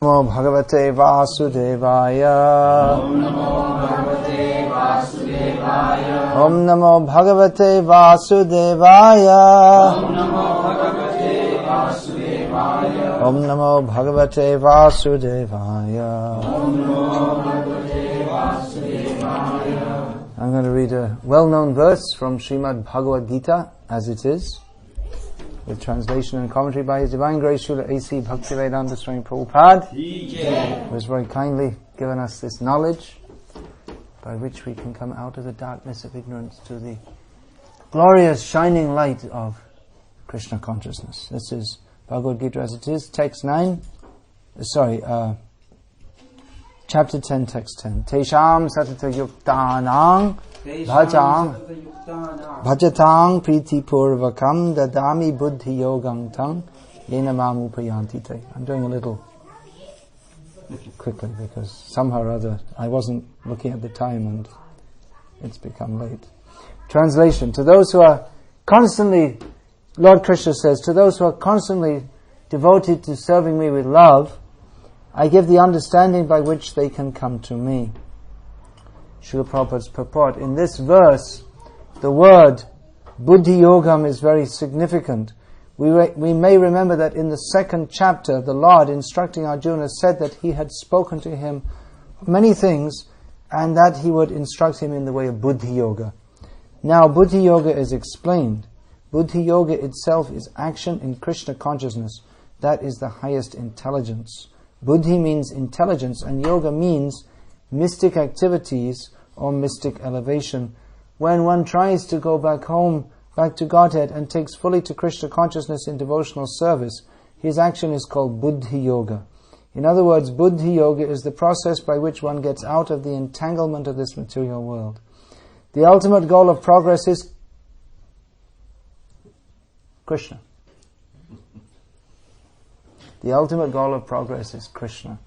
Namo Bhagavate Vasudevaya. Om Namo Bhagavate Vasudevaya. Om Namo Bhagavate Vasudevaya. I'm going to read a well-known verse from Srimad Bhagavad Gita as it is, with translation and commentary by His Divine Grace Srila A.C. Bhaktivedanta Swami Prabhupada, who has very kindly given us this knowledge by which we can come out of the darkness of ignorance to the glorious shining light of Krishna consciousness. This is Bhagavad Gita as it is, chapter 10, text 10. Tesham satata yuktanang bhajatang priti purvakam dadami buddhi yogam tang yena mam upayanti te. I'm doing a little quickly because somehow or other I wasn't looking at the time and it's become late. Translation. To those who are constantly, Lord Krishna says, to those who are constantly devoted to serving me with love, I give the understanding by which they can come to me. Srila Prabhupada's purport. In this verse, the word Buddhi Yogam is very significant. We may remember that in the second chapter, the Lord, instructing Arjuna, said that he had spoken to him of many things and that he would instruct him in the way of Buddhi Yoga. Now, Buddhi Yoga is explained. Buddhi Yoga itself is action in Krishna consciousness. That is the highest intelligence. Buddhi means intelligence and yoga means mystic activities or mystic elevation. When one tries to go back home, back to Godhead and takes fully to Krishna consciousness in devotional service, his action is called Buddhi Yoga. In other words, Buddhi Yoga is the process by which one gets out of the entanglement of this material world. The ultimate goal of progress is Krishna. The ultimate goal of progress is Krishna.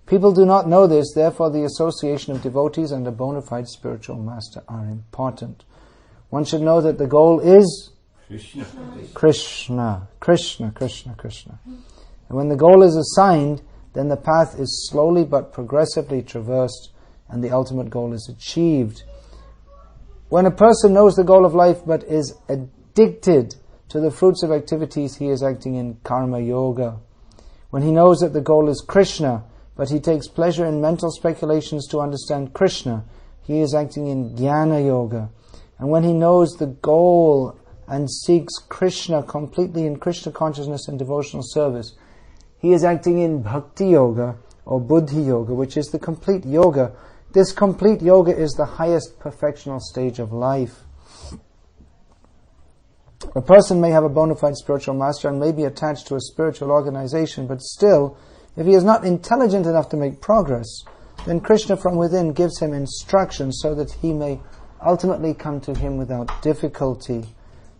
People do not know this, therefore the association of devotees and a bona fide spiritual master are important. One should know that the goal is Krishna. Krishna. And when the goal is assigned, then the path is slowly but progressively traversed and the ultimate goal is achieved. When a person knows the goal of life but is addicted to the fruits of activities, he is acting in karma yoga. When he knows that the goal is Krishna, but he takes pleasure in mental speculations to understand Krishna, he is acting in jnana yoga. And when he knows the goal and seeks Krishna completely in Krishna consciousness and devotional service, he is acting in bhakti yoga or buddhi yoga, which is the complete yoga. This complete yoga is the highest perfectional stage of life. A person may have a bona fide spiritual master and may be attached to a spiritual organization, but still, if he is not intelligent enough to make progress, then Krishna from within gives him instructions so that he may ultimately come to him without difficulty.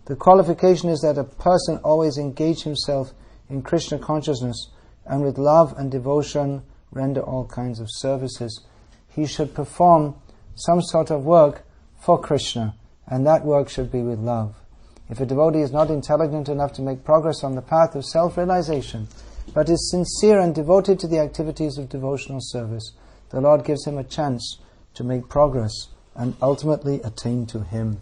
The qualification is that a person always engage himself in Krishna consciousness and with love and devotion render all kinds of services. He should perform some sort of work for Krishna, and that work should be with love. If a devotee is not intelligent enough to make progress on the path of self-realization, but is sincere and devoted to the activities of devotional service, the Lord gives him a chance to make progress and ultimately attain to Him.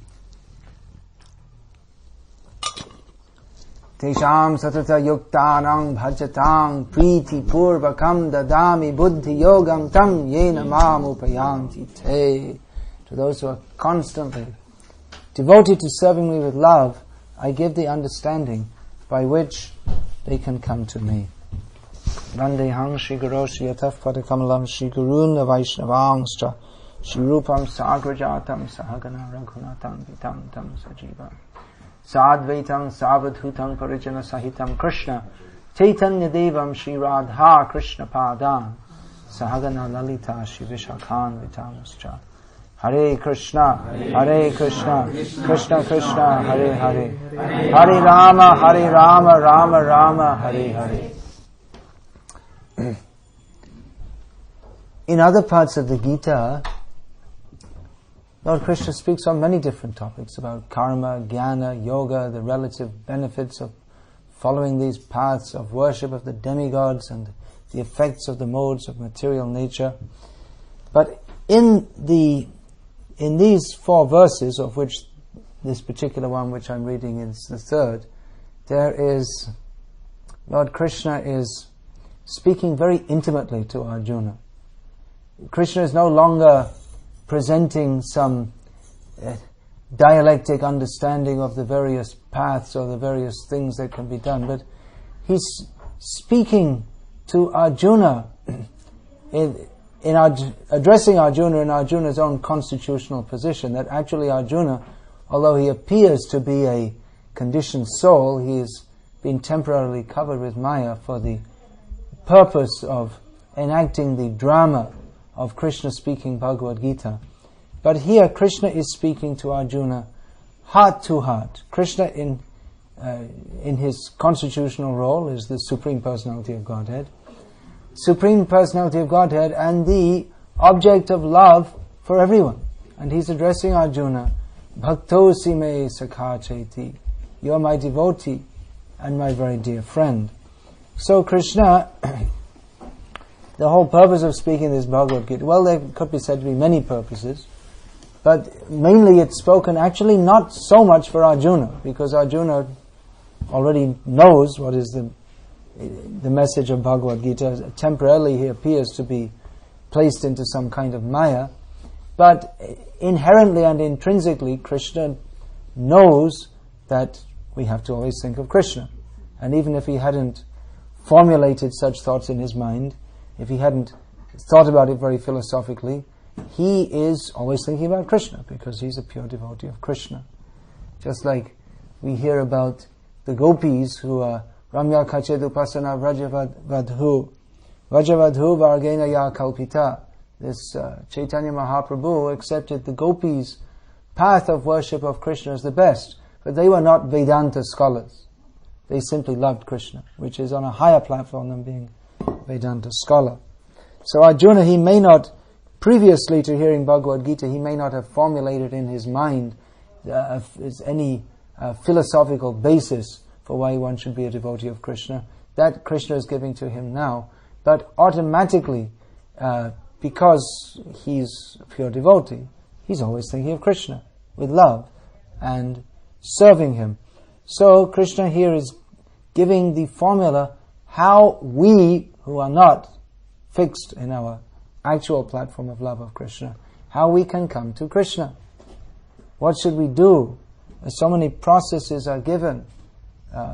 Tesham satata yuktanang bhajatang priti purvakam dadami buddhi yogam tam yena mam upayanti te. To those who are constantly devoted to serving me with love, I give the understanding by which they can come to me. Vandeham Shri Guru Shri Yataf Padakamalam Shri Gurun Vaishnavangscha Shri Rupam Sagrajatam Sahagana Raghunatam Vitam Tam Sajivam Sadvaitam Savadhutam Parijana Sahitam Krishna Chaitanya Devam Shri Radha Krishna Padam Sahagana Lalita Shri Vishakhan Vitamuscha. Hare Krishna, Krishna Krishna, Hare Hare, Hare Rama, Rama Rama, Hare Hare. In other parts of the Gita, Lord Krishna speaks on many different topics about karma, jnana, yoga, the relative benefits of following these paths of worship of the demigods and the effects of the modes of material nature. But in these 4 verses, of which this particular one which I'm reading is the 3rd, there is Lord Krishna is speaking very intimately to Arjuna. Krishna is no longer presenting some dialectic understanding of the various paths or the various things that can be done, but he's speaking to Arjuna addressing Arjuna in Arjuna's own constitutional position, that actually Arjuna, although he appears to be a conditioned soul, he has been temporarily covered with Maya for the purpose of enacting the drama of Krishna speaking Bhagavad Gita. But here Krishna is speaking to Arjuna heart to heart. Krishna in his constitutional role is the Supreme Personality of Godhead. Supreme Personality of Godhead and the object of love for everyone. And he's addressing Arjuna, Bhaktosi me sakha cheti, you're my devotee and my very dear friend. So Krishna, the whole purpose of speaking this Bhagavad Gita, well, there could be said to be many purposes, but mainly it's spoken actually not so much for Arjuna, because Arjuna already knows what is the message of Bhagavad Gita. Temporarily he appears to be placed into some kind of Maya, but inherently and intrinsically Krishna knows that we have to always think of Krishna. And even if he hadn't formulated such thoughts in his mind, if he hadn't thought about it very philosophically, he is always thinking about Krishna, because he's a pure devotee of Krishna. Just like we hear about the gopis who are Ramya Kached Upasana Vrajavadhu Vargena Ya Kalpita. This Chaitanya Mahaprabhu accepted the gopis' path of worship of Krishna as the best, but they were not Vedanta scholars. They simply loved Krishna, which is on a higher platform than being a Vedanta scholar. So Arjuna, he may not, previously to hearing Bhagavad Gita, he may not have formulated in his mind any philosophical basis for why one should be a devotee of Krishna. That Krishna is giving to him now. But automatically, because he's a pure devotee, he's always thinking of Krishna with love and serving him. So Krishna here is giving the formula how we, who are not fixed in our actual platform of love of Krishna, how we can come to Krishna. What should we do? So many processes are given.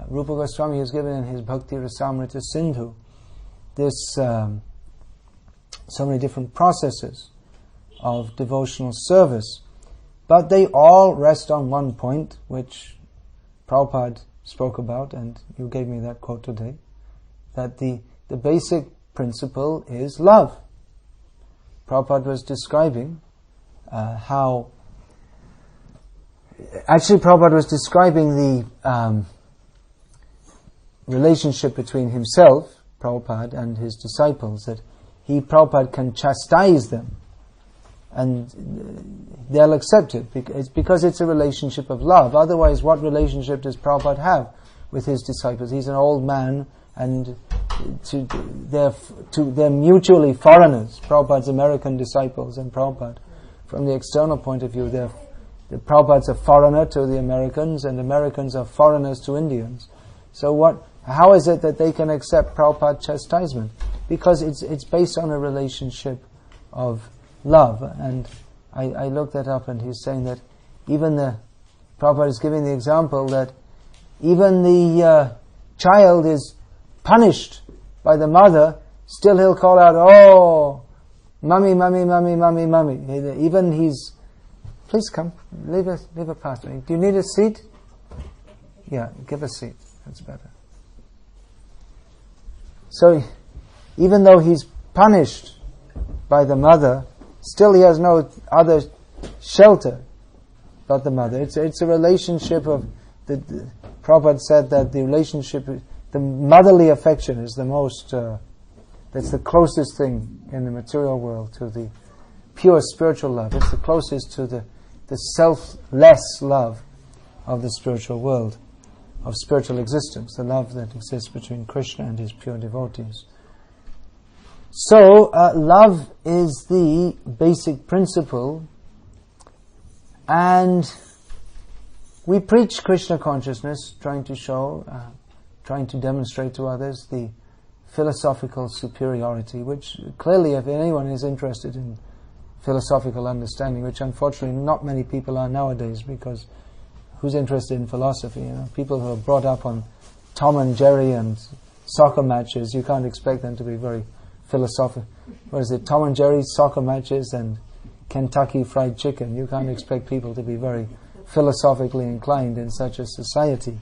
Rupa Goswami has given in his Bhakti Rasamrita Sindhu this so many different processes of devotional service, but they all rest on one point, which Prabhupada spoke about, and you gave me that quote today, that the basic principle is love. Prabhupada was describing Prabhupada was describing the relationship between himself, Prabhupada, and his disciples, that Prabhupada can chastise them and they'll accept it. It's because it's a relationship of love. Otherwise, what relationship does Prabhupada have with his disciples? He's an old man, and they're mutually foreigners. Prabhupada's American disciples and Prabhupada, from the external point of view, Prabhupada's a foreigner to the Americans, and Americans are foreigners to Indians. So how is it that they can accept Prabhupada chastisement? Because it's based on a relationship of love. And I looked that up, and he's saying that Prabhupada is giving the example that even the child is punished by the mother, still he'll call out, "Oh, mummy, mummy, mummy, mummy, mummy." Even please come, leave a path. Do you need a seat? Yeah, give a seat. That's better. So, even though he's punished by the mother, still he has no other shelter but the mother. It's a relationship of Prabhupada said that the relationship, the motherly affection is the most, that's the closest thing in the material world to the pure spiritual love. It's the closest to the selfless love of the spiritual world. of spiritual existence, the love that exists between Krishna and his pure devotees. So, love is the basic principle, and we preach Krishna consciousness, trying to demonstrate to others the philosophical superiority, which clearly, if anyone is interested in philosophical understanding, which unfortunately not many people are nowadays, because who's interested in philosophy? People who are brought up on Tom and Jerry and soccer matches, you can't expect them to be very philosophical. What is it? Tom and Jerry soccer matches and Kentucky Fried Chicken. You can't expect people to be very philosophically inclined in such a society.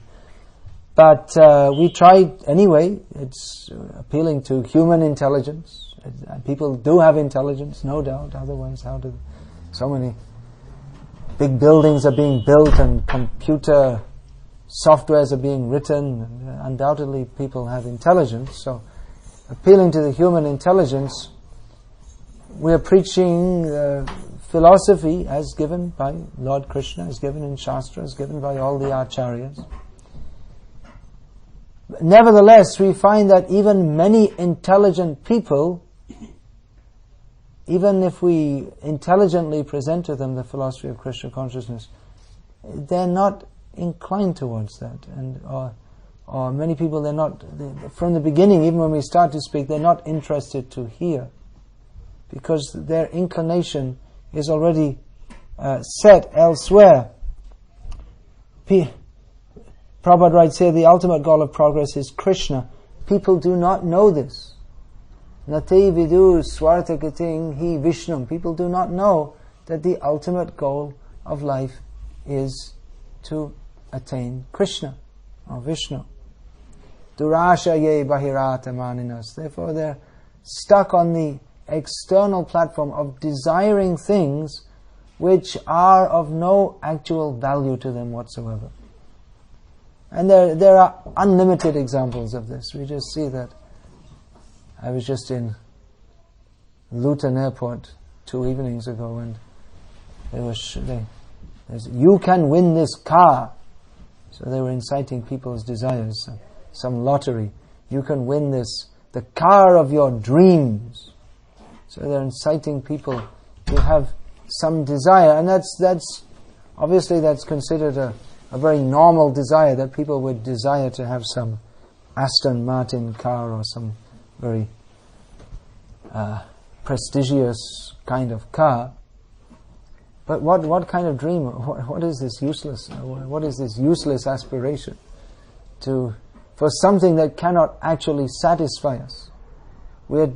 But we tried anyway. It's appealing to human intelligence. People do have intelligence, no doubt. Otherwise, how do so many big buildings are being built and computer softwares are being written? And undoubtedly, people have intelligence. So, appealing to the human intelligence, we are preaching philosophy as given by Lord Krishna, as given in Shastra, as given by all the acharyas. Nevertheless, we find that even many intelligent people, even if we intelligently present to them the philosophy of Krishna consciousness, they're not inclined towards that. Or many people, from the beginning, even when we start to speak, they're not interested to hear, because their inclination is already set elsewhere. Prabhupada writes here, the ultimate goal of progress is Krishna. People do not know this. Nati vidu swartakating hi Vishnum. People do not know that the ultimate goal of life is to attain Krishna or Vishnu. Durasha ye bahirata maninas. Therefore they're stuck on the external platform of desiring things which are of no actual value to them whatsoever. And there are unlimited examples of this. We just see that. I was just in Luton Airport 2 evenings ago, and you can win this car. So they were inciting people's desires. Some lottery. You can win the car of your dreams. So they're inciting people to have some desire, and that's obviously that's considered a very normal desire, that people would desire to have some Aston Martin car or some very prestigious kind of car. But what kind of dream? What is this useless? What is this useless aspiration for something that cannot actually satisfy us? We are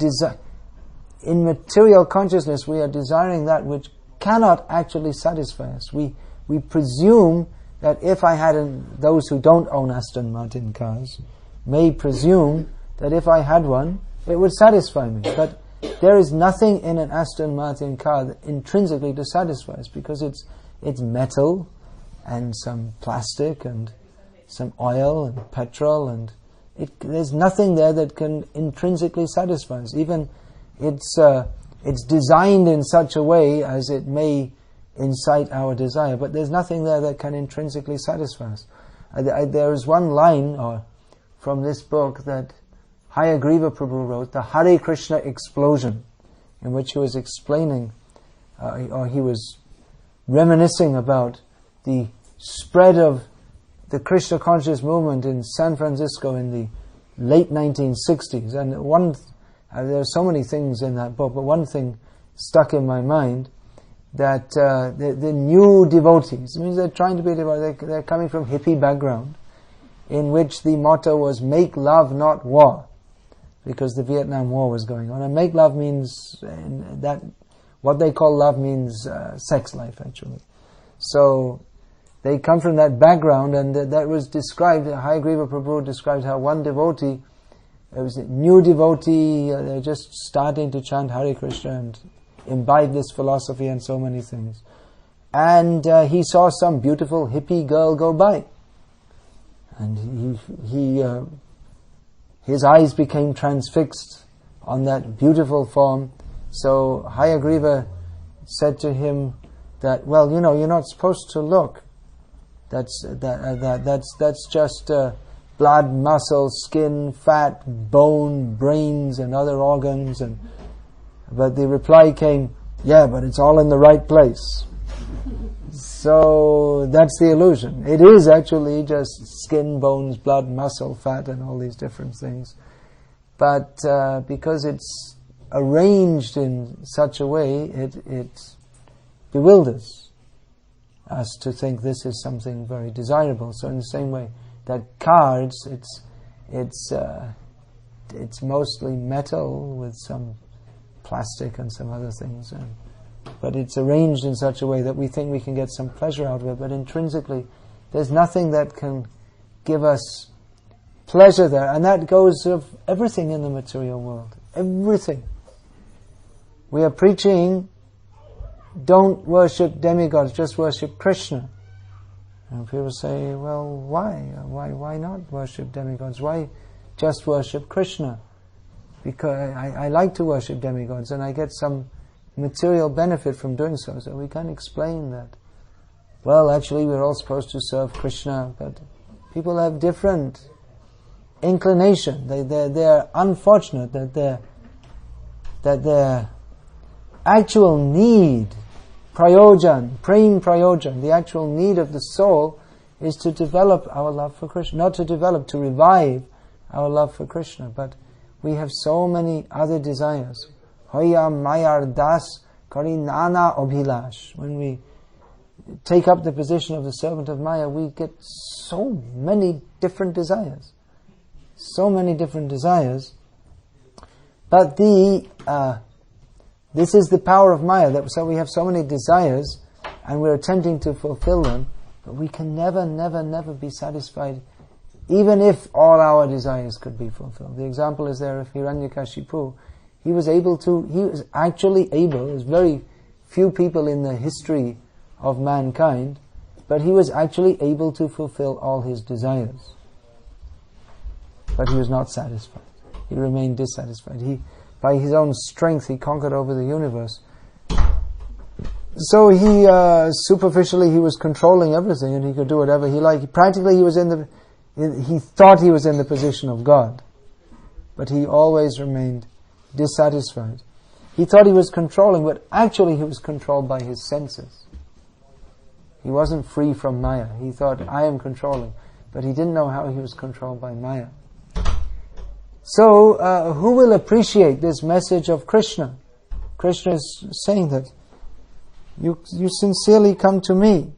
in material consciousness. We are desiring that which cannot actually satisfy us. We presume that if I had those who don't own Aston Martin cars may presume that if I had one, it would satisfy me. But there is nothing in an Aston Martin car that intrinsically to satisfy us, because it's metal and some plastic and some oil and petrol, and there's nothing there that can intrinsically satisfy us. Even it's designed in such a way as it may incite our desire, but there's nothing there that can intrinsically satisfy us. There is one line from this book that Hayagriva Prabhu wrote, the Hare Krishna explosion, in which he was explaining, or he was reminiscing about the spread of the Krishna conscious movement in San Francisco in the late 1960s. And there are so many things in that book, but one thing stuck in my mind, that the new devotees, it means they're trying to be devotees, they're coming from hippie background, in which the motto was make love not war, because the Vietnam War was going on. And make love means, that what they call love means sex life, actually. So they come from that background, and that was described, Hayagriva Prabhu described how one devotee, it was a new devotee, they're just starting to chant Hare Krishna and imbibe this philosophy and so many things. And he saw some beautiful hippie girl go by. And his eyes became transfixed on that beautiful form. So Hayagriva said to him that, well, you're not supposed to look That's just blood, muscle, skin, fat, bone, brains, and other organs. But the reply came, yeah, but it's all in the right place. So that's the illusion. It is actually just skin, bones, blood, muscle, fat, and all these different things. But because it's arranged in such a way, it bewilders us to think this is something very desirable. So in the same way that cards, it's mostly metal with some plastic and some other things, but it's arranged in such a way that we think we can get some pleasure out of it, but intrinsically there's nothing that can give us pleasure there, and that goes of everything in the material world. Everything. We are preaching, don't worship demigods, just worship Krishna. And people say, well, why? Why not worship demigods? Why just worship Krishna? Because I like to worship demigods and I get some material benefit from doing so. So we can explain that. Well, actually we're all supposed to serve Krishna, but people have different inclination. They're unfortunate that their actual need, prem prayojan, the actual need of the soul is to develop our love for Krishna. Not to develop, to revive our love for Krishna. But we have so many other desires. Hoya mayar das kari nana obhilash. When we take up the position of the servant of Maya, we get so many different desires. So many different desires. But this is the power of Maya. So we have so many desires and we're attempting to fulfill them, but we can never be satisfied, even if all our desires could be fulfilled. The example is there of Hiranyakashipu. He was actually able, there's very few people in the history of mankind, but he was actually able to fulfill all his desires. But he was not satisfied. He remained dissatisfied. By his own strength, he conquered over the universe. So superficially, he was controlling everything, and he could do whatever he liked. Practically, he thought he was in the position of God, but he always remained dissatisfied. He thought he was controlling, but actually he was controlled by his senses. He wasn't free from Maya. He thought, I am controlling, but he didn't know how he was controlled by Maya. So, who will appreciate this message of Krishna? Krishna is saying that you sincerely come to me,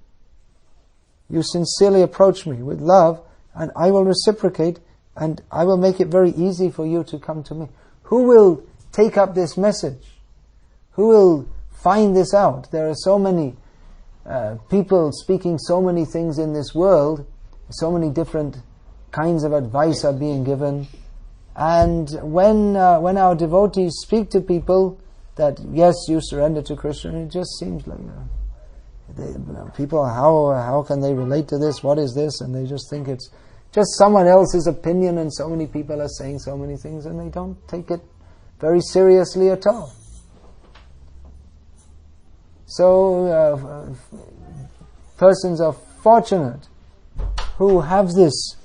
you sincerely approach me with love, and I will reciprocate, and I will make it very easy for you to come to me. Who will take up this message? Who will find this out? There are so many people speaking so many things in this world, so many different kinds of advice are being given. And when our devotees speak to people that, yes, you surrender to Krishna, it just seems like people, how can they relate to this? What is this? And they just think it's just someone else's opinion, and so many people are saying so many things, and they don't take it very seriously at all. So persons are fortunate who have this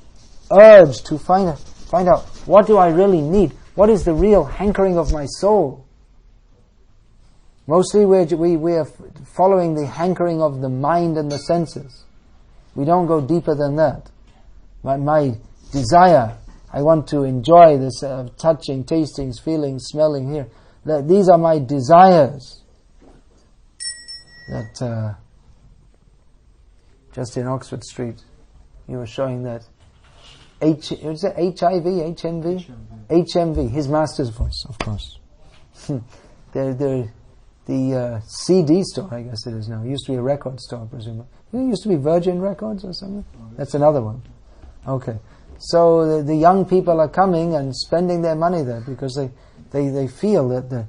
urge to find out, what do I really need? What is the real hankering of my soul? Mostly we are following the hankering of the mind and the senses. We don't go deeper than that. My desire, I want to enjoy this touching, tasting, feeling, smelling here. These are my desires. That just in Oxford Street, you were showing that is it HIV, HMV? HMV, his master's voice, of course. The CD store, I guess it is now. It used to be a record store, presumably. It used to be Virgin Records or something. That's another one. Okay. So the young people are coming and spending their money there because they feel that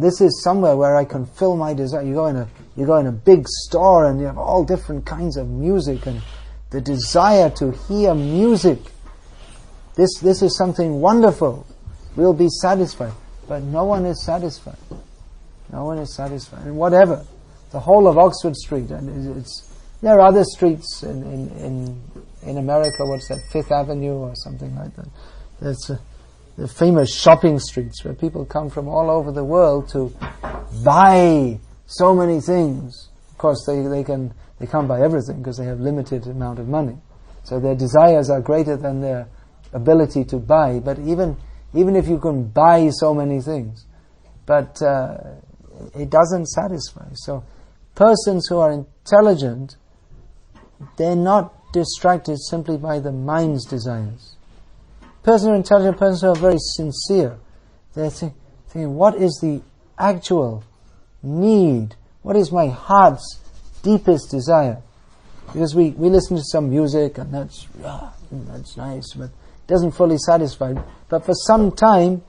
this is somewhere where I can fill my desire. You go in a big store and you have all different kinds of music, and the desire to hear music. This is something wonderful. We'll be satisfied. But no one is satisfied. No one is satisfied. And whatever. The whole of Oxford Street, and it's There are other streets in America, what's that, Fifth Avenue or something like that. There's the famous shopping streets where people come from all over the world to buy so many things. Of course, they can't buy everything because they have limited amount of money. So their desires are greater than their ability to buy. But even if you can buy so many things, but it doesn't satisfy. So persons who are intelligent, they're not distracted simply by the mind's desires. Persons who are intelligent, persons who are very sincere, they're thinking, what is the actual need? What is my heart's deepest desire? Because we listen to some music and that's nice, but it doesn't fully satisfy. But for some time,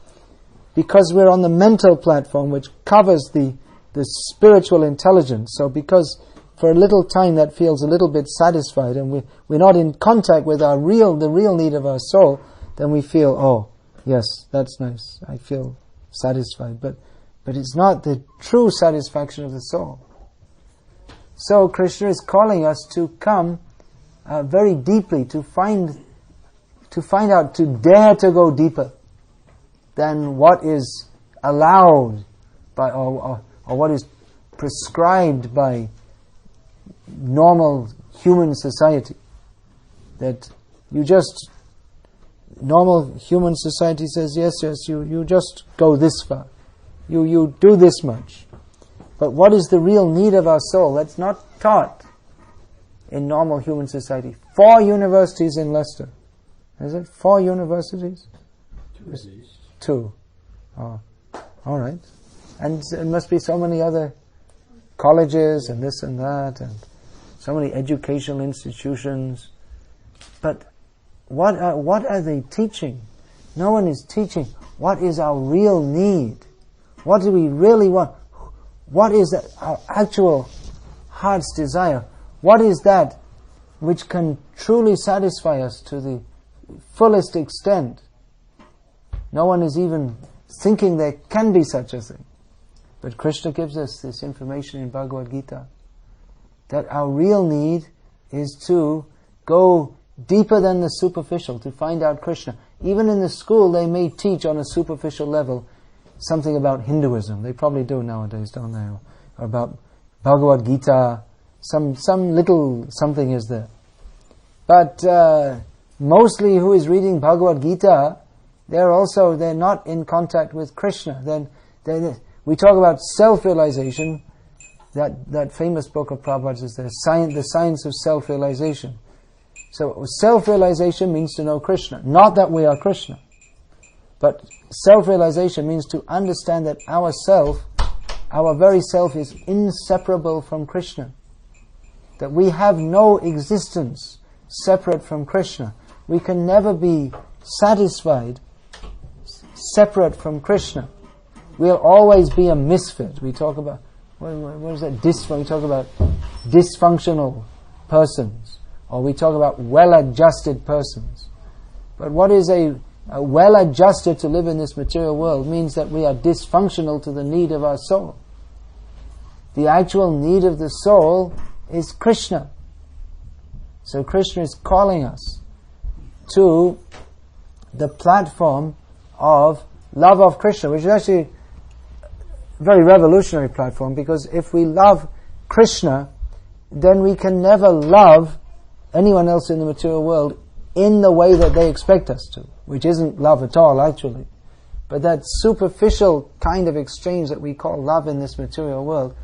because we're on the mental platform which covers the spiritual intelligence, so because for a little time that feels a little bit satisfied and we're not in contact with the real need of our soul, then we feel, oh, yes, that's nice, I feel satisfied. But it's not the true satisfaction of the soul. So Krishna is calling us to come very deeply, to find out, to dare to go deeper than what is allowed by or what is prescribed by normal human society. That normal human society says, yes, you just go this far. You do this much. But what is the real need of our soul? That's not taught in normal human society. 4 universities in Leicester. Is it 4 universities? 2 at least. 2. Oh, all right. And there must be so many other colleges and this and that, and so many educational institutions. But what are they teaching? No one is teaching what is our real need. What do we really want? What is our actual heart's desire? What is that which can truly satisfy us to the fullest extent? No one is even thinking there can be such a thing. But Krishna gives us this information in Bhagavad Gita, that our real need is to go deeper than the superficial, to find out Krishna. Even in the school they may teach on a superficial level something about Hinduism. They probably do nowadays, don't they? Or about Bhagavad Gita. Some little something is there. But mostly who is reading Bhagavad Gita, they're not in contact with Krishna. Then we talk about self-realization. That famous book of Prabhupada's is the science of self-realization. So self-realization means to know Krishna. Not that we are Krishna. But self-realization means to understand that our very self is inseparable from Krishna. That we have no existence separate from Krishna. We can never be satisfied separate from Krishna. We'll always be a misfit. We talk about, what is that? We talk about dysfunctional persons. Or we talk about well-adjusted persons. But what is a well-adjusted to live in this material world means that we are dysfunctional to the need of our soul. The actual need of the soul is Krishna. So Krishna is calling us to the platform of love of Krishna, which is actually a very revolutionary platform, because if we love Krishna, then we can never love anyone else in the material world in the way that they expect us to, which isn't love at all, actually. But that superficial kind of exchange that we call love in this material world,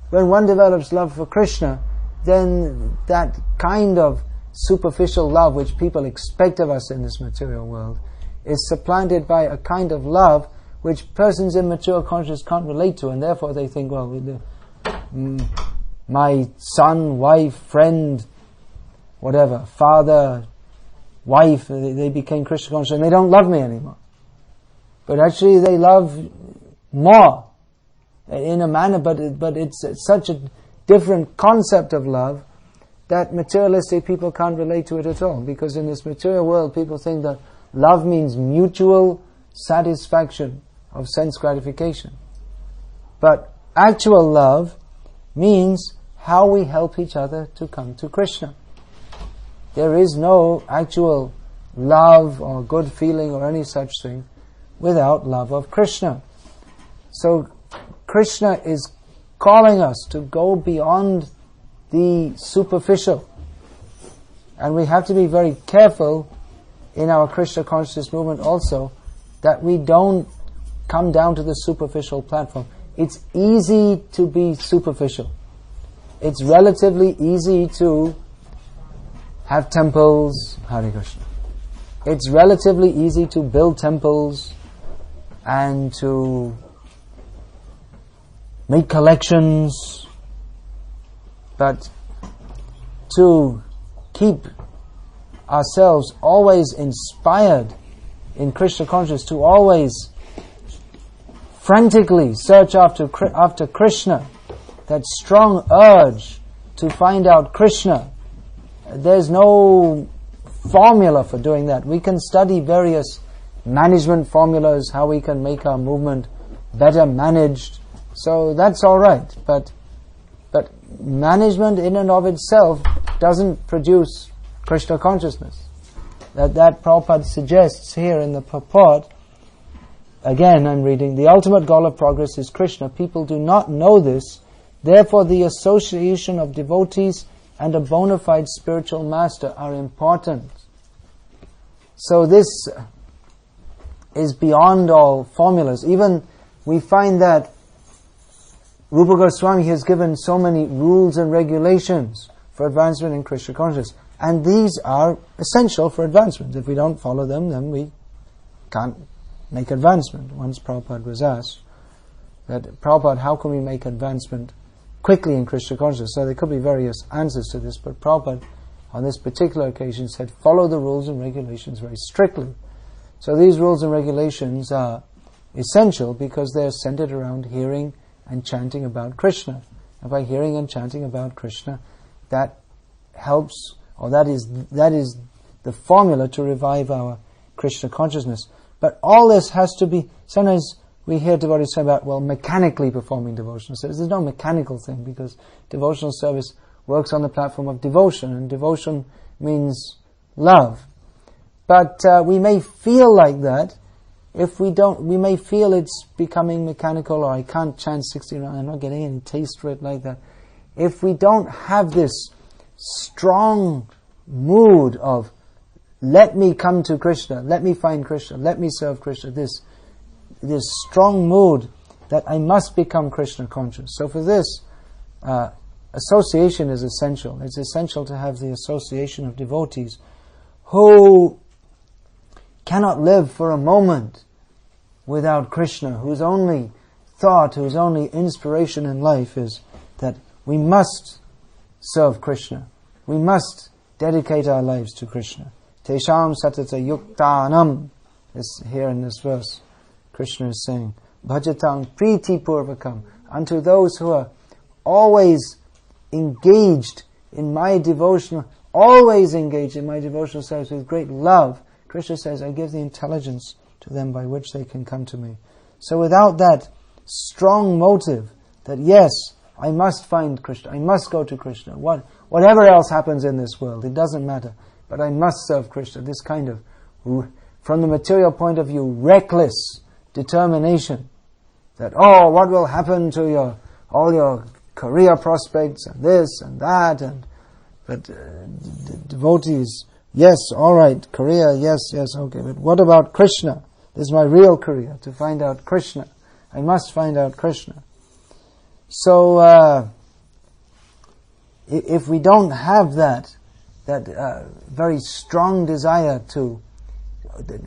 when one develops love for Krishna, then that kind of superficial love which people expect of us in this material world is supplanted by a kind of love which persons in mature consciousness can't relate to, and therefore they think, well, my son, wife, friend, whatever, father, wife, they became Krishna conscious and they don't love me anymore. But actually they love more in a manner, but it's such a different concept of love that materialistic people can't relate to it at all, because in this material world people think that love means mutual satisfaction of sense gratification. But actual love means how we help each other to come to Krishna. There is no actual love or good feeling or any such thing without love of Krishna. So Krishna is calling us to go beyond the superficial. And we have to be very careful in our Krishna consciousness movement also that we don't come down to the superficial platform. It's easy to be superficial. It's relatively easy to have temples, Hare Krishna. It's relatively easy to build temples and to make collections, but to keep ourselves always inspired in Krishna consciousness, to always frantically search after Krishna, that strong urge to find out Krishna. There's no formula for doing that. We can study various management formulas, how we can make our movement better managed. So that's all right. But management in and of itself doesn't produce Krishna consciousness. That Prabhupada suggests here in the purport. Again, I'm reading, the ultimate goal of progress is Krishna. People do not know this. Therefore, the association of devotees and a bona fide spiritual master are important. So this is beyond all formulas. Even we find that Rupa Goswami has given so many rules and regulations for advancement in Krishna consciousness. And these are essential for advancement. If we don't follow them, then we can't make advancement. Once Prabhupada was asked, that Prabhupada, how can we make advancement quickly in Krishna consciousness? So there could be various answers to this, but Prabhupada on this particular occasion said, follow the rules and regulations very strictly. So these rules and regulations are essential because they're centered around hearing and chanting about Krishna. And by hearing and chanting about Krishna, that helps, or that is the formula to revive our Krishna consciousness. But all this has to be, sometimes we hear devotees say about, well, mechanically performing devotional service. There's no mechanical thing, because devotional service works on the platform of devotion, and devotion means love. But we may feel like that. If we don't, we may feel it's becoming mechanical, or I can't chant 16 rounds, I'm not getting any taste for it like that. If we don't have this strong mood of, let me come to Krishna, let me find Krishna, let me serve Krishna, this strong mood that I must become Krishna conscious. So for this, association is essential. It's essential to have the association of devotees who cannot live for a moment without Krishna, whose only thought, whose only inspiration in life is that we must serve Krishna. We must dedicate our lives to Krishna. Tesham satata yuktanam. This here in this verse, Krishna is saying, Bhajatang priti purvakam. Unto those who are always engaged in my devotional, service with great love, Krishna says, I give the intelligence to them by which they can come to me. So without that strong motive that yes, I must find Krishna, I must go to Krishna, whatever else happens in this world, it doesn't matter, but I must serve Krishna, this kind of, from the material point of view, reckless determination that, oh, what will happen to all your career prospects and this and that, but devotees, yes, all right, career, yes, okay, but what about Krishna? This is my real career, to find out Krishna. I must find out Krishna. So, if we don't have that very strong desire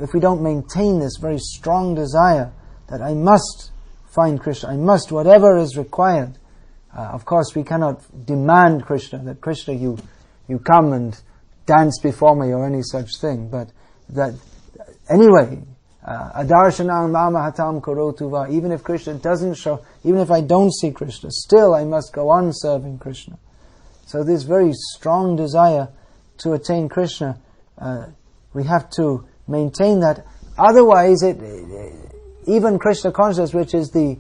if we don't maintain this very strong desire that I must find Krishna, I must, whatever is required. Of course, we cannot demand Krishna, that Krishna, you come and dance before me or any such thing, but that, anyway, adarshanam mamahatam korotuva, even if Krishna doesn't show, even if I don't see Krishna, still I must go on serving Krishna. So this very strong desire to attain Krishna, we have to maintain that. Otherwise, even Krishna consciousness, which is the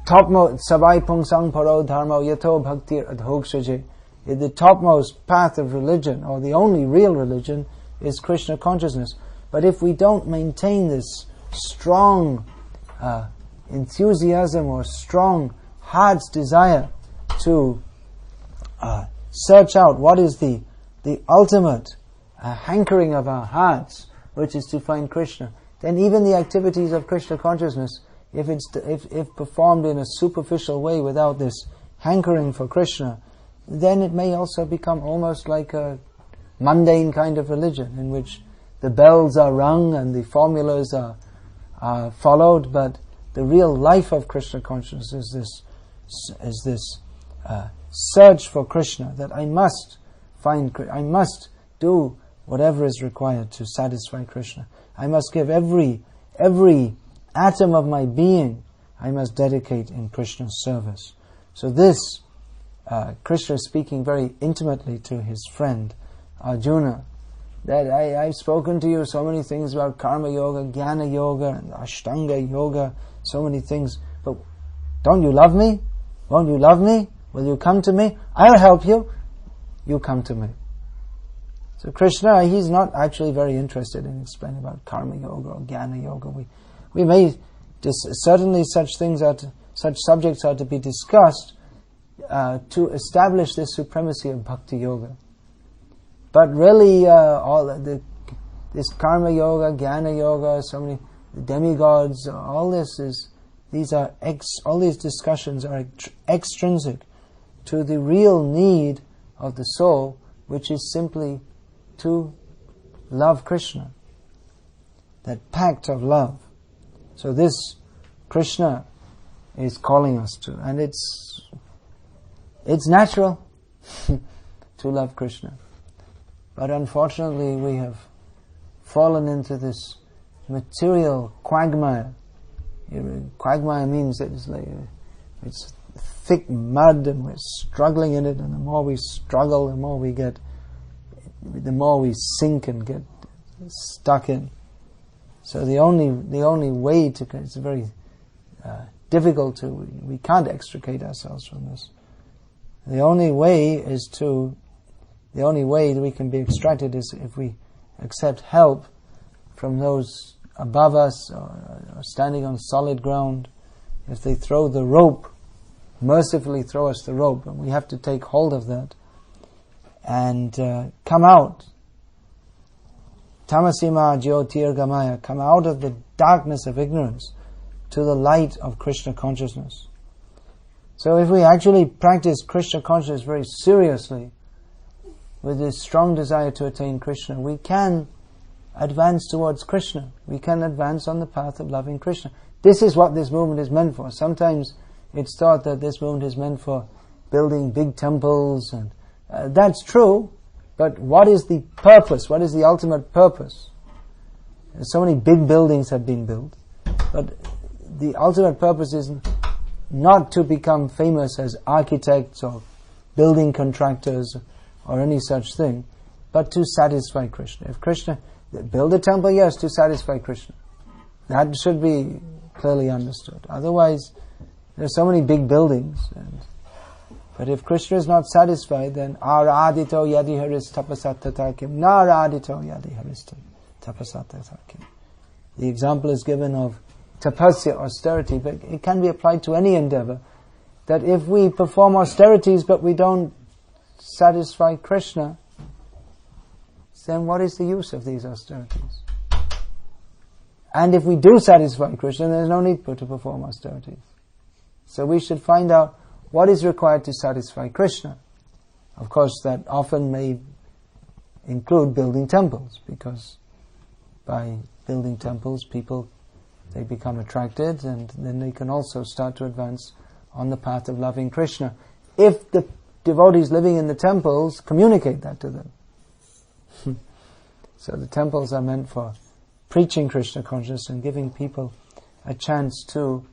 topmost sabai pungsang paro dharma yato bhaktir adhokshaje. The topmost path of religion, or the only real religion, is Krishna consciousness. But if we don't maintain this strong enthusiasm or strong heart's desire to search out what is the ultimate hankering of our hearts, which is to find Krishna, then even the activities of Krishna consciousness, if performed in a superficial way without this hankering for Krishna, then it may also become almost like a mundane kind of religion in which the bells are rung and the formulas are followed, but the real life of Krishna consciousness is this search for Krishna, that I must do whatever is required to satisfy Krishna. I must give every atom of my being, I must dedicate in Krishna's service. So this, Krishna is speaking very intimately to his friend Arjuna, that I've spoken to you so many things about karma yoga, jnana yoga, and ashtanga yoga, so many things, but don't you love me? Won't you love me? Will you come to me? I'll help you. You come to me. So Krishna, he's not actually very interested in explaining about karma yoga or jnana yoga. We may certainly such subjects are to be discussed to establish the supremacy of bhakti yoga. But really, this karma yoga, jnana yoga, so many demigods, all these discussions are extrinsic to the real need of the soul, which is simply to love Krishna, that pact of love. So this Krishna is calling us to, and it's natural to love Krishna. But unfortunately we have fallen into this material quagmire. Quagmire means that it's thick mud and we're struggling in it, and the more we struggle, the more we sink and get stuck in. So the only way to, it's very difficult to, we can't extricate ourselves from this. The only way that we can be extracted is if we accept help from those above us or standing on solid ground. If they throw the rope, mercifully throw us the rope, and we have to take hold of that and come out. Tamasima jyotirgamaya, come out of the darkness of ignorance to the light of Krishna consciousness. So if we actually practice Krishna consciousness very seriously, with this strong desire to attain Krishna, we can advance towards Krishna. We can advance on the path of loving Krishna. This is what this movement is meant for. Sometimes it's thought that this movement is meant for building big temples, and that's true, but what is the purpose? What is the ultimate purpose? So many big buildings have been built, but the ultimate purpose is not to become famous as architects or building contractors or any such thing, but to satisfy Krishna. If Krishna, build a temple, yes, to satisfy Krishna. That should be clearly understood. Otherwise, there are so many big buildings, but if Krishna is not satisfied, then aradito yadi haris tapasatatakim, naradito yadi haris tapasatatakim. The example is given of tapasya, austerity, but it can be applied to any endeavor, that if we perform austerities but we don't satisfy Krishna, then what is the use of these austerities? And if we do satisfy Krishna, there's no need to perform austerities. So we should find out what is required to satisfy Krishna. Of course, that often may include building temples, because by building temples, they become attracted, and then they can also start to advance on the path of loving Krishna, if the devotees living in the temples communicate that to them. So the temples are meant for preaching Krishna consciousness and giving people a chance to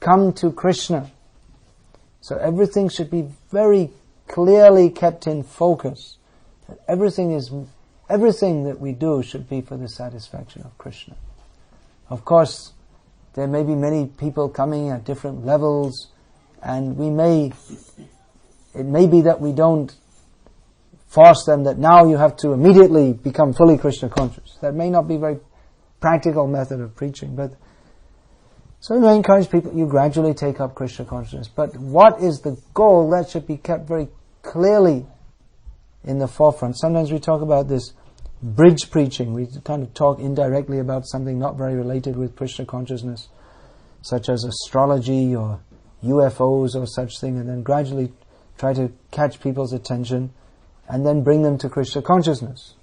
come to Krishna. So everything should be very clearly kept in focus. Everything that we do should be for the satisfaction of Krishna. Of course, there may be many people coming at different levels, and it may be that we don't force them that now you have to immediately become fully Krishna conscious. That may not be a very practical method of preaching, but so we may encourage people, you gradually take up Krishna consciousness. But what is the goal? That should be kept very clearly in the forefront. Sometimes we talk about this bridge preaching. We kind of talk indirectly about something not very related with Krishna consciousness, such as astrology or UFOs or such thing, and then gradually try to catch people's attention and then bring them to Krishna consciousness.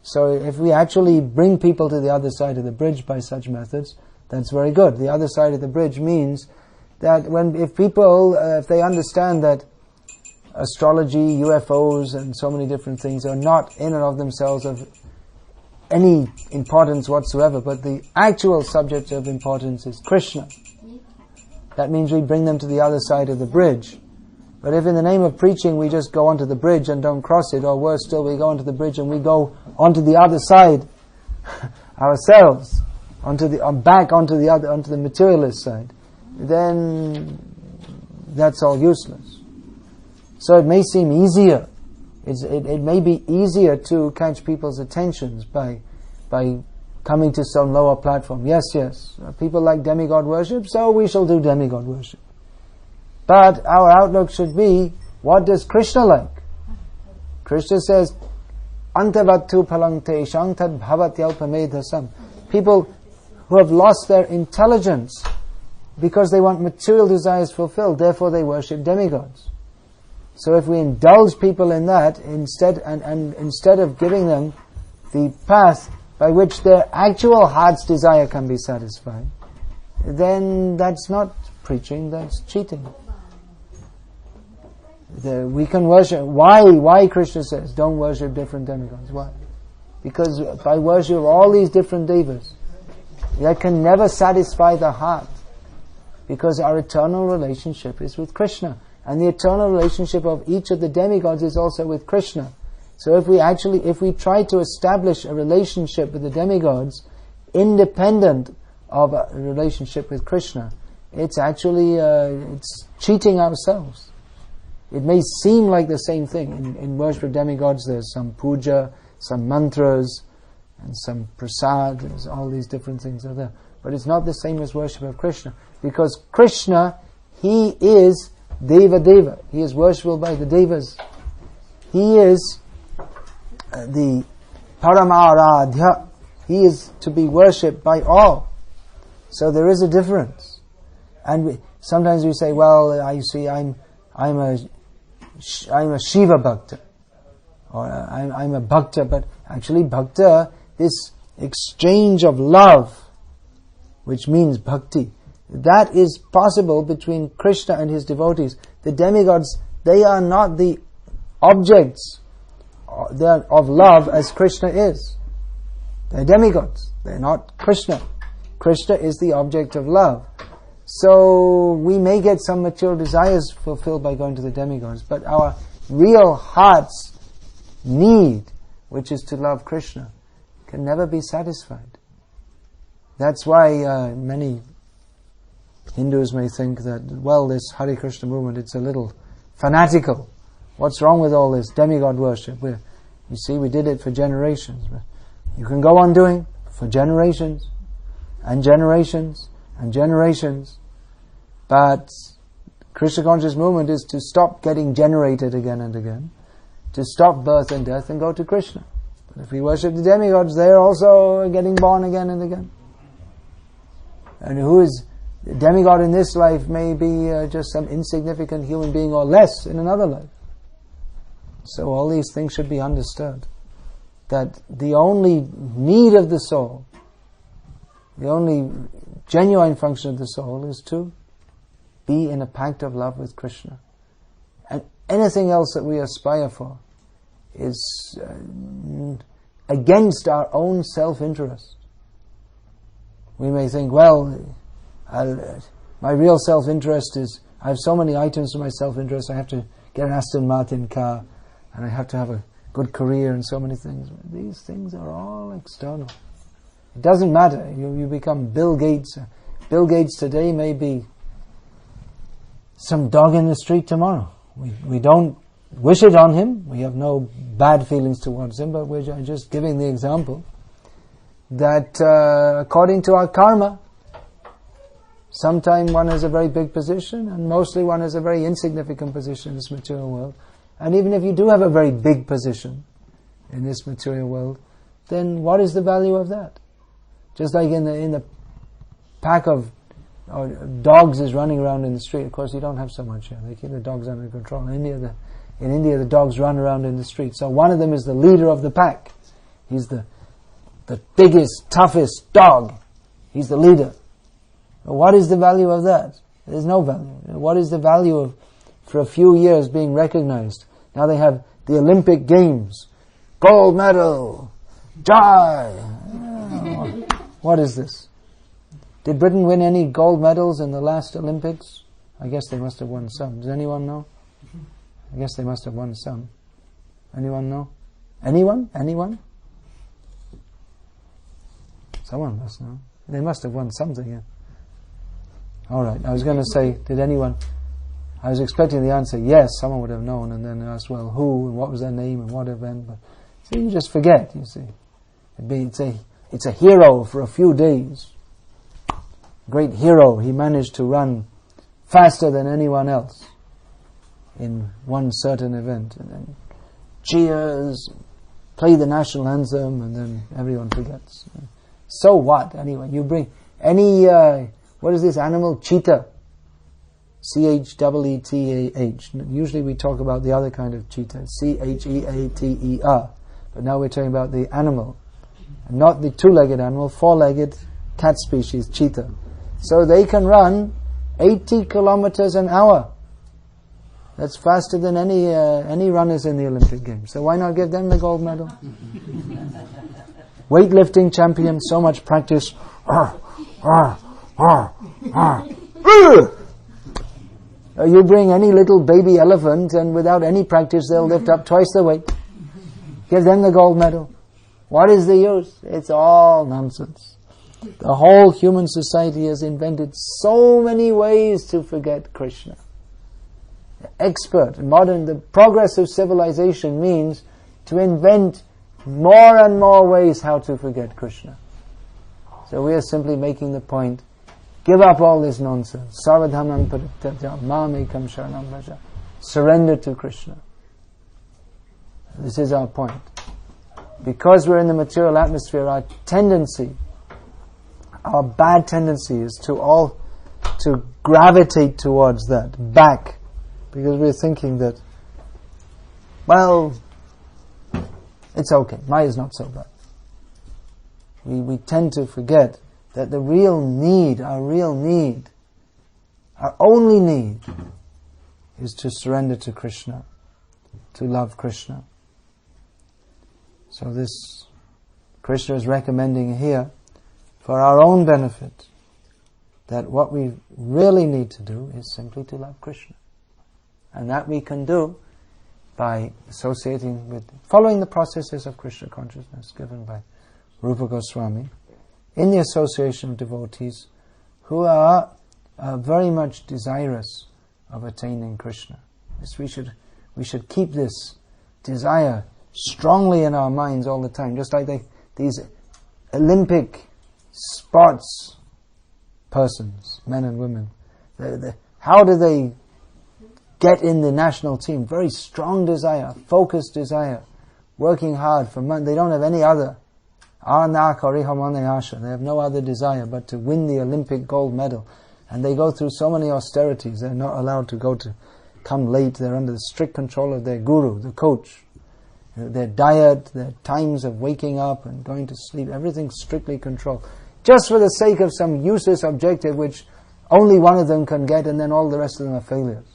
So if we actually bring people to the other side of the bridge by such methods, that's very good. The other side of the bridge means that if they understand that astrology, UFOs, and so many different things are not in and of themselves of any importance whatsoever, but the actual subject of importance is Krishna, that means we bring them to the other side of the bridge. But if in the name of preaching we just go onto the bridge and don't cross it, or worse still, we go onto the bridge and we go onto the other side ourselves, back onto the materialist side, then that's all useless. So it may seem easier. It may be easier to catch people's attentions by coming to some lower platform. Yes, people like demigod worship, so we shall do demigod worship. But our outlook should be, what does Krishna like? Krishna says, Antavattu palang teshang tad bhavatyalpamedhasam. People who have lost their intelligence because they want material desires fulfilled, therefore they worship demigods. So if we indulge people in that, instead of giving them the path by which their actual heart's desire can be satisfied, then that's not preaching, that's cheating. We can worship. Why Krishna says don't worship different demigods? Why? Because by worship of all these different devas, that can never satisfy the heart, because our eternal relationship is with Krishna, and the eternal relationship of each of the demigods is also with Krishna. So if we try to establish a relationship with the demigods independent of a relationship with Krishna, it's actually it's cheating ourselves. It may seem like the same thing. In worship of demigods, there's some puja, some mantras, and some prasad. There's all these different things are there. But it's not the same as worship of Krishna. Because Krishna, He is Deva Deva. He is worshipable by the Devas. He is the Paramaradhya. He is to be worshipped by all. So there is a difference. And sometimes we say, well, I'm a Shiva Bhakta, or I'm a Bhakta, but actually Bhakta, this exchange of love, which means bhakti, that is possible between Krishna and his devotees. The demigods, they are not the objects of love as Krishna is. They're demigods, they're not Krishna. Krishna is the object of love. So we may get some material desires fulfilled by going to the demigods, but our real heart's need, which is to love Krishna, can never be satisfied. That's why many Hindus may think that, well, this Hare Krishna movement, it's a little fanatical. What's wrong with all this demigod worship? You see, we did it for generations. But you can go on doing for generations and generations and generations. But Krishna conscious movement is to stop getting generated again and again, to stop birth and death and go to Krishna. But if we worship the demigods, they're also getting born again and again. And who is the demigod in this life may be just some insignificant human being or less in another life. So all these things should be understood. That the only need of the soul, the only genuine function of the soul is to be in a pact of love with Krishna. And anything else that we aspire for is against our own self-interest. We may think, well, my real self-interest is, I have so many items to my self-interest, I have to get an Aston Martin car, and I have to have a good career and so many things. These things are all external. It doesn't matter. You become Bill Gates, Bill Gates today may be some dog in the street tomorrow. We don't wish it on him. We have no bad feelings towards him, but we're just giving the example that according to our karma, sometime one has a very big position, and mostly one has a very insignificant position in this material world. And even if you do have a very big position in this material world, then what is the value of that? Just like in the pack of dogs is running around in the street. Of course, you don't have so much here. They keep the dogs under control. In India, the dogs run around in the street. So one of them is the leader of the pack. He's the biggest, toughest dog. He's the leader. But what is the value of that? There's no value. What is the value of, for a few years, being recognized? Now they have the Olympic Games. Gold medal. Jai. What is this? Did Britain win any gold medals in the last Olympics? I guess they must have won some. Does anyone know? I guess they must have won some. Anyone know? Anyone? Anyone? Someone must know. They must have won something. Yeah. All right. I was going to say, did anyone? I was expecting the answer, yes, someone would have known, and then asked, well, who, and what was their name, and what event. But see, you just forget. You see, it's a hero for a few days. Great hero. He managed to run faster than anyone else in one certain event, and then cheers, play the national anthem, and then everyone forgets. So what? Anyway, you bring any what is this animal? Cheetah. Cheetah. Usually we talk about the other kind of cheetah, Cheater. But now we're talking about the animal, and not the two-legged animal, four-legged cat species, cheetah. So they can run 80 kilometers an hour. That's faster than any runners in the Olympic Games. So why not give them the gold medal? Weightlifting champion, so much practice. You bring any little baby elephant, and without any practice they'll lift up twice the weight. Give them the gold medal. What is the use? It's all nonsense. The whole human society has invented so many ways to forget Krishna. The progress of civilization means to invent more and more ways how to forget Krishna. So we are simply making the point, give up all this nonsense. Sarvadhamam parityaja mamekam sharanam vraja. Surrender to Krishna. This is our point. Because we're in the material atmosphere, our bad tendency is to gravitate towards that, back. Because we're thinking that, well, it's okay. Maya is not so bad. We tend to forget that the real need, our only need, is to surrender to Krishna, to love Krishna. So this, Krishna is recommending here, for our own benefit, that what we really need to do is simply to love Krishna. And that we can do by associating with, following the processes of Krishna consciousness given by Rupa Goswami, in the association of devotees who are very much desirous of attaining Krishna. We should keep this desire strongly in our minds all the time, just like these Olympic sports persons, men and women. How do they get in the national team? Very strong desire, focused desire, working hard for money. They don't have any other. They have no other desire but to win the Olympic gold medal. And they go through so many austerities. They're not allowed to come late. They're under the strict control of their guru, the coach. Their diet, their times of waking up and going to sleep, everything's strictly controlled. Just for the sake of some useless objective which only one of them can get, and then all the rest of them are failures.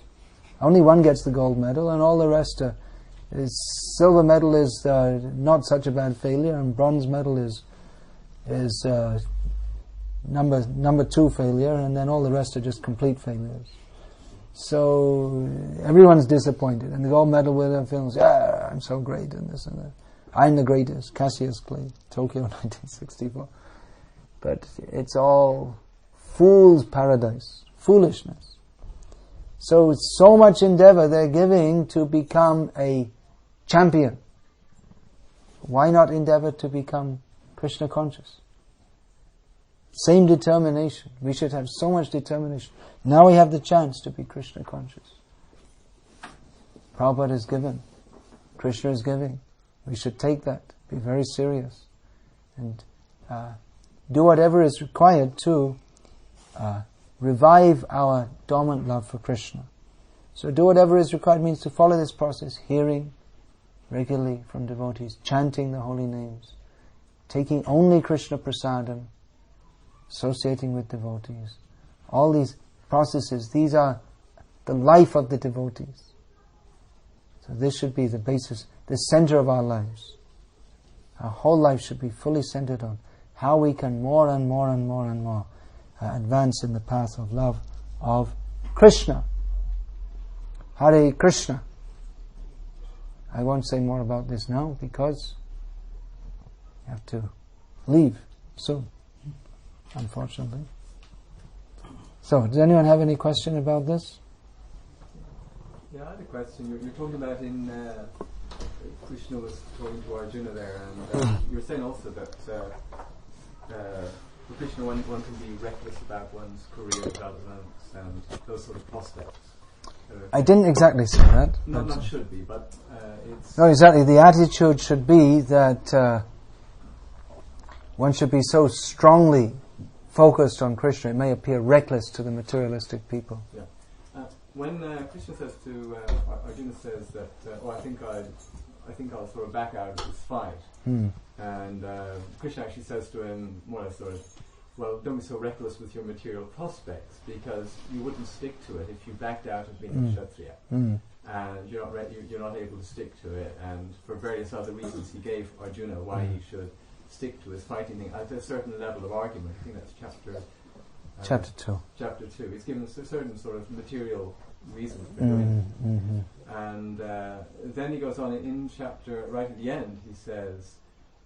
Only one gets the gold medal, and all the rest silver medal is not such a bad failure, and bronze medal is number 2 failure, and then all the rest are just complete failures. So everyone's disappointed, and the gold medal winner feels, yeah, I'm so great, and this and that. I'm the greatest, Cassius Clay, Tokyo 1964. But it's all fool's paradise, foolishness. So much endeavor they're giving to become a champion. Why not endeavor to become Krishna conscious? Same determination. We should have so much determination. Now we have the chance to be Krishna conscious. Prabhupada is given. Krishna is giving. We should take that. Be very serious. And do whatever is required to revive our dormant love for Krishna. So do whatever is required means to follow this process, hearing regularly from devotees, chanting the holy names, taking only Krishna prasadam, associating with devotees. All these processes, these are the life of the devotees. So this should be the basis, the center of our lives. Our whole life should be fully centered on how we can more and more and more and more advance in the path of love of Krishna. Hare Krishna. I won't say more about this now because I have to leave soon, unfortunately. So, does anyone have any question about this? Yeah, I had a question. You're talking about in Krishna was talking to Arjuna there, and you were saying also that for Krishna one can be reckless about one's career developments and those sort of prospects. I didn't exactly say that. Not should be, but it's... No, exactly. The attitude should be that one should be so strongly focused on Krishna, it may appear reckless to the materialistic people. Yeah. When Krishna says to Arjuna says that, I think I'll sort of back out of this fight, and Krishna actually says to him more or less sort of, well, don't be so reckless with your material prospects because you wouldn't stick to it if you backed out of being a Kshatriya, and you're not able to stick to it, and for various other reasons he gave Arjuna why he should stick to his fighting thing at a certain level of argument. I think that's Chapter 2. Chapter 2. He's given a certain sort of material reason for doing it. And then he goes on in chapter, right at the end, he says,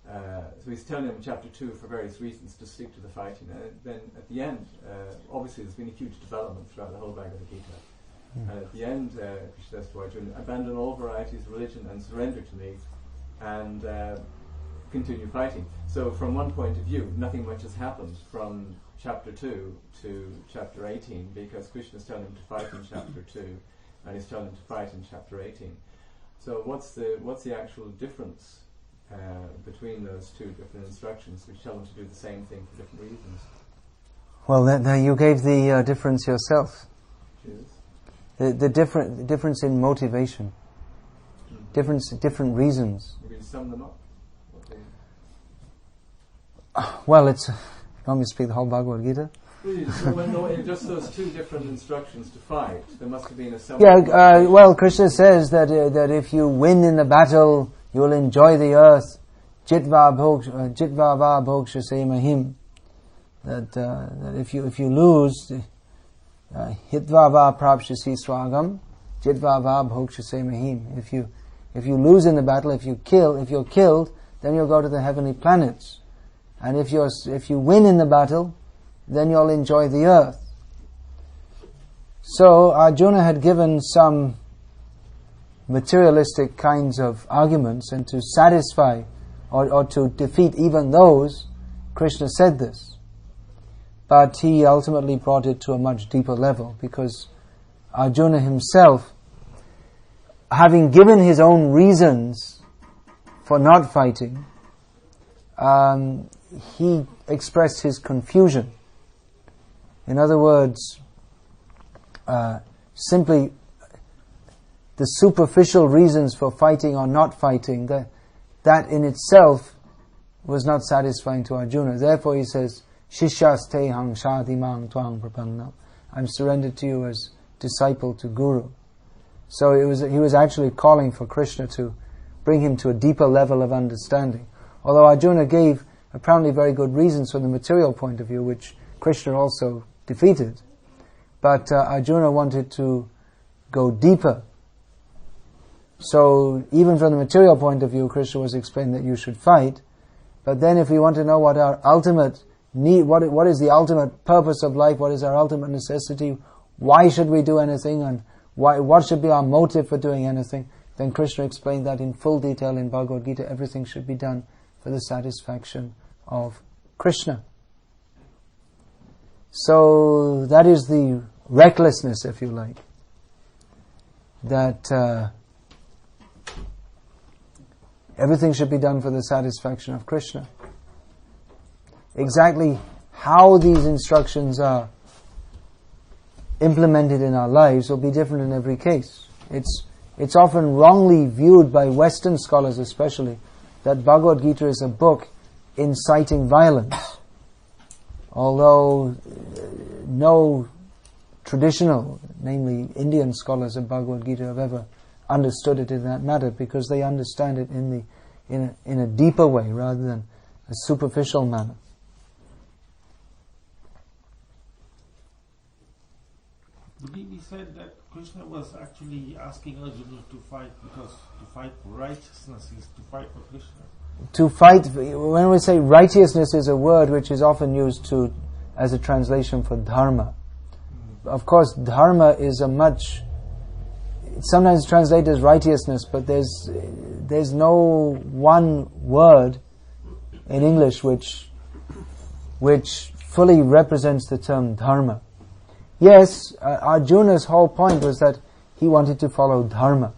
so he's telling him in chapter 2 for various reasons to stick to the fighting. And then at the end, obviously there's been a huge development throughout the whole Bhagavad Gita. And at the end, Krishna says to Arjuna, abandon all varieties of religion and surrender to me and continue fighting. So from one point of view, nothing much has happened from chapter 2 to chapter 18 because Krishna is telling him to fight in chapter 2 and he's telling him to fight in chapter 18. So what's the actual difference between those two different instructions which tell him to do the same thing for different reasons? Well, you gave the difference yourself. Yes. The difference in motivation, different reasons. You can sum them up. Well, it's... You want me to speak the whole Bhagavad Gita? So just those two different instructions to fight, there must have been a sum. Yeah, well, Krishna says that if you win in the battle, you will enjoy the earth. Jitva va bhokshase mahim. That if you lose, hitva va prapshasi swagam. Jitva va bhokshase mahim. If you lose in the battle, if you're killed, then you'll go to the heavenly planets. And if you win in the battle, then you'll enjoy the earth. So Arjuna had given some materialistic kinds of arguments, and to satisfy or to defeat even those, Krishna said this. But he ultimately brought it to a much deeper level, because Arjuna himself, having given his own reasons for not fighting, he expressed his confusion. In other words, simply the superficial reasons for fighting or not fighting, that in itself was not satisfying to Arjuna. Therefore he says, Shishyaste hang shadimang twang prapanna. I'm surrendered to you as disciple to Guru. So he was actually calling for Krishna to bring him to a deeper level of understanding. Although Arjuna gave apparently very good reasons from the material point of view, which Krishna also defeated. But Arjuna wanted to go deeper. So even from the material point of view, Krishna was explaining that you should fight. But then if we want to know what our ultimate need, what is the ultimate purpose of life, what is our ultimate necessity, why should we do anything, and what should be our motive for doing anything, then Krishna explained that in full detail in Bhagavad Gita. Everything should be done for the satisfaction of Krishna. So that is the recklessness, if you like, that everything should be done for the satisfaction of Krishna. Exactly how these instructions are implemented in our lives will be different in every case. It's often wrongly viewed by Western scholars especially that Bhagavad Gita is a book inciting violence, although no traditional, namely Indian scholars of Bhagavad Gita have ever understood it in that matter, because they understand it in a deeper way rather than a superficial manner. We said that Krishna was actually asking Arjuna to fight, because to fight for righteousness is to fight for Krishna. To fight, when we say righteousness, is a word which is often used as a translation for dharma. Of course, dharma is it's sometimes translated as righteousness, but there's no one word in English which fully represents the term dharma. Yes, Arjuna's whole point was that he wanted to follow dharma,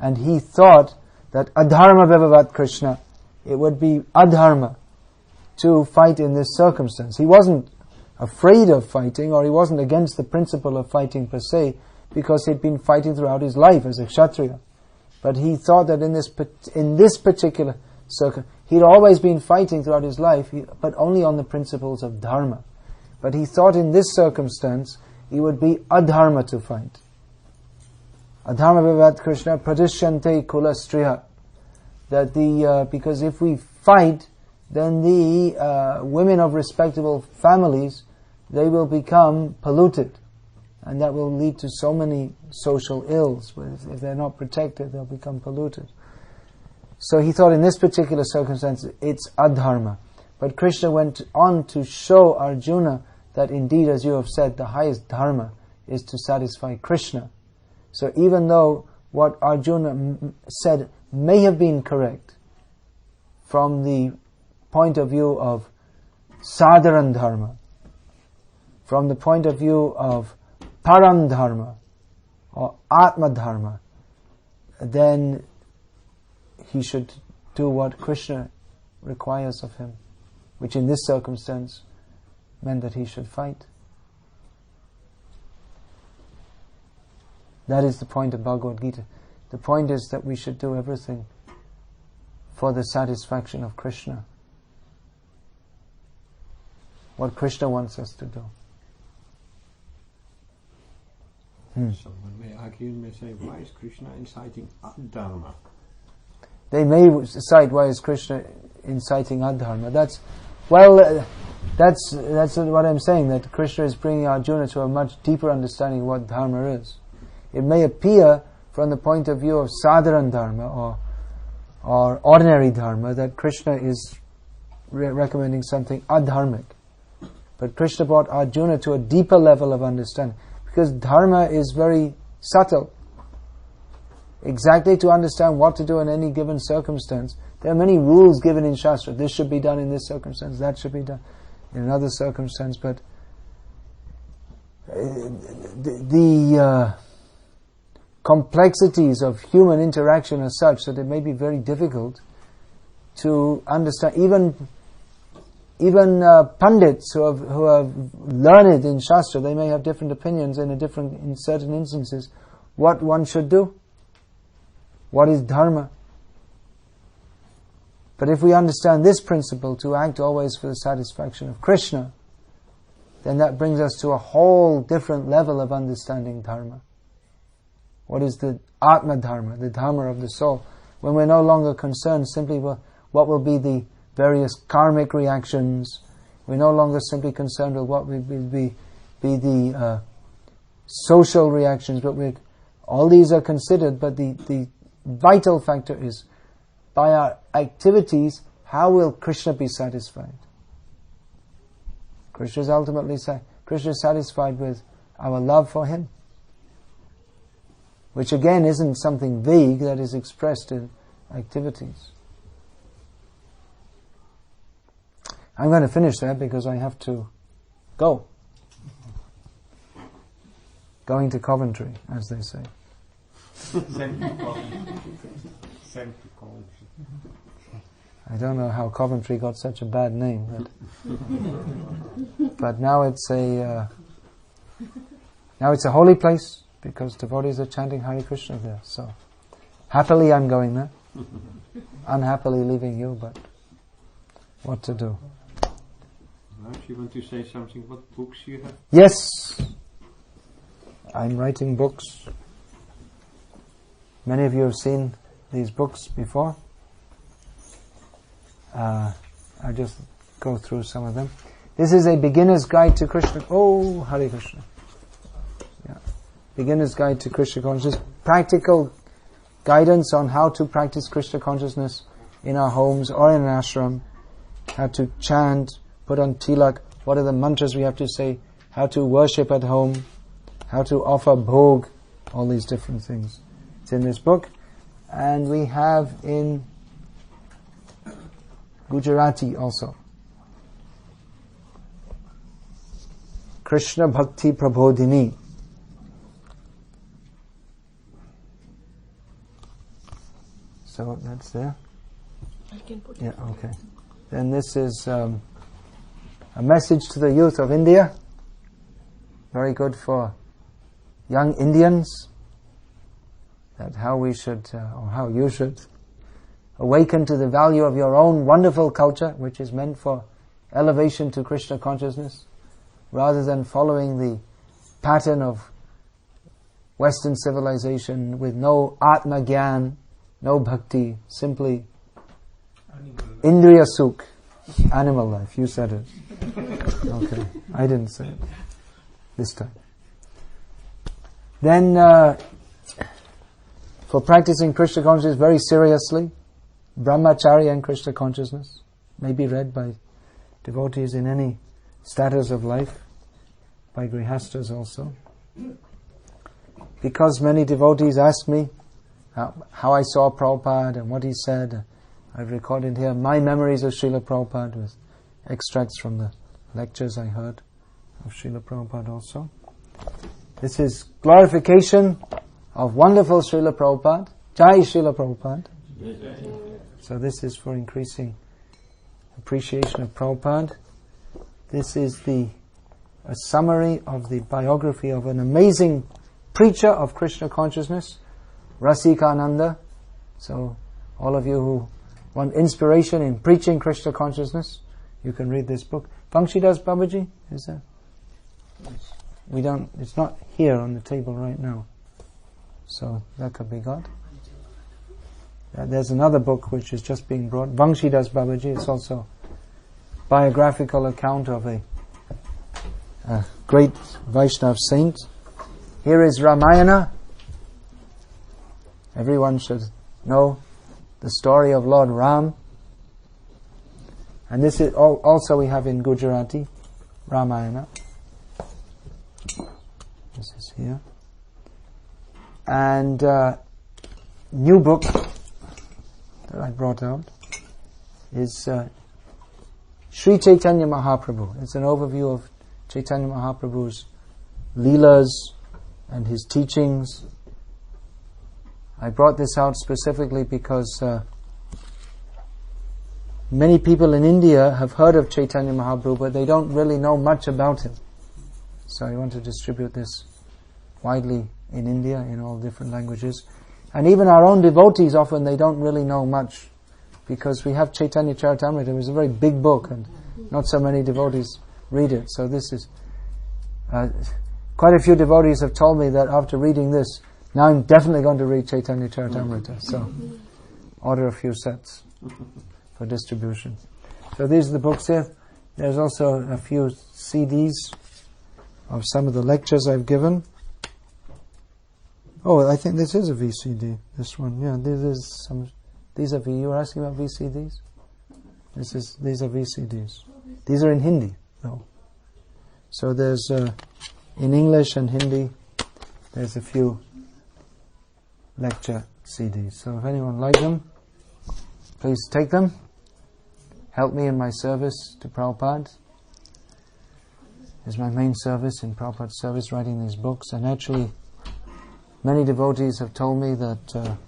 and he thought that adharma vivavat Krishna, it would be adharma to fight in this circumstance. He wasn't afraid of fighting, or he wasn't against the principle of fighting per se, because he'd been fighting throughout his life as a kshatriya. But he thought that in this particular circumstance, he'd always been fighting throughout his life, but only on the principles of dharma. But he thought in this circumstance, it would be adharma to fight. Adharma vivat Krishna pradishyante kula striha. That because if we fight, then the women of respectable families, they will become polluted. And that will lead to so many social ills. If they're not protected, they'll become polluted. So he thought in this particular circumstance, it's adharma. But Krishna went on to show Arjuna that indeed, as you have said, the highest dharma is to satisfy Krishna. So even though what Arjuna said may have been correct from the point of view of sadharan dharma, from the point of view of param dharma or atma dharma, then he should do what Krishna requires of him, which in this circumstance meant that he should fight. That is the point of Bhagavad Gita. The point is that we should do everything for the satisfaction of Krishna. What Krishna wants us to do. Someone may argue and may say, why is Krishna inciting adharma? They may cite, why is Krishna inciting adharma? That's what I'm saying, that Krishna is bringing Arjuna to a much deeper understanding of what dharma is. It may appear from the point of view of sadharan dharma or ordinary dharma that Krishna is recommending something adharmic. But Krishna brought Arjuna to a deeper level of understanding, because dharma is very subtle. Exactly to understand what to do in any given circumstance, there are many rules given in Shastra. This should be done in this circumstance, that should be done in another circumstance, but the complexities of human interaction are such that it may be very difficult to understand. Even pundits who have learned in Shastra, they may have different opinions in certain instances what one should do, what is dharma. But if we understand this principle, to act always for the satisfaction of Krishna, then that brings us to a whole different level of understanding dharma. What is the atma dharma, the dharma of the soul? When we're no longer concerned simply with what will be the various karmic reactions, we're no longer simply concerned with what will be the social reactions, but all these are considered, but the vital factor is, by our activities, how will Krishna be satisfied? Krishna is ultimately Krishna is satisfied with our love for Him, which again isn't something vague that is expressed in activities. I'm going to finish there because I have to go. Going to Coventry, as they say. Sent to Coventry. I don't know how Coventry got such a bad name, but now it's a holy place because devotees are chanting Hare Krishna there. So happily I'm going there, unhappily leaving you, but what to do? Perhaps you want to say something what books you have? Yes, I'm writing books. Many of you have seen these books before. I'll just go through some of them. This is a beginner's guide to Krishna. Oh, Hare Krishna. Yeah. Beginner's guide to Krishna consciousness. Practical guidance on how to practice Krishna consciousness in our homes or in an ashram. How to chant, put on tilak, what are the mantras we have to say, how to worship at home, how to offer bhog, all these different things. It's in this book. And we have in Gujarati also. Krishna Bhakti Prabodhini. So that's there. I can put Yeah, okay. Then this is a message to the youth of India. Very good for young Indians. That how we should, or how you should, awaken to the value of your own wonderful culture, which is meant for elevation to Krishna consciousness, rather than following the pattern of Western civilization with no Atma Gyan, no Bhakti, simply Indriya Sukh, animal life. You said it. Okay, I didn't say it this time. Then, for practicing Krishna consciousness very seriously, Brahmacharya and Krishna consciousness may be read by devotees in any status of life, by grihastas also. Because many devotees ask me how I saw Prabhupada and what he said, I've recorded here my memories of Srila Prabhupada with extracts from the lectures I heard of Srila Prabhupada also. This is glorification of wonderful Srila Prabhupada. Jai Srila Prabhupada. So this is for increasing appreciation of Prabhupada. This is a summary of the biography of an amazing preacher of Krishna consciousness, Rasikananda. So all of you who want inspiration in preaching Krishna consciousness, you can read this book. Vangshidas Babaji, is that? It's not here on the table right now. So that could be got. There's another book which is just being brought, Vangshidas Babaji. It's also a biographical account of a great Vaishnav saint. Here is Ramayana. Everyone should know the story of Lord Ram. And this is also we have in Gujarati, Ramayana. This is here. And new book that I brought out is Sri Chaitanya Mahaprabhu. It's an overview of Chaitanya Mahaprabhu's leelas and his teachings. I brought this out specifically because many people in India have heard of Chaitanya Mahaprabhu, but they don't really know much about him. So I want to distribute this widely in India in all different languages. And even our own devotees often they don't really know much, because we have Chaitanya Charitamrita, which is a very big book and not so many devotees read it. So this is quite a few devotees have told me that after reading this, now I'm definitely going to read Chaitanya Charitamrita. So order a few sets for distribution. So these are the books here. There's also a few CDs of some of the lectures I've given. Oh, I think this is a VCD. This one, yeah. These are you were asking about VCDs. These are VCDs. These are in Hindi, though. So there's, in English and Hindi, there's a few lecture CDs. So if anyone likes them, please take them. Help me in my service to Prabhupada. Is my main service in Prabhupada's service, writing these books. And actually, many devotees have told me that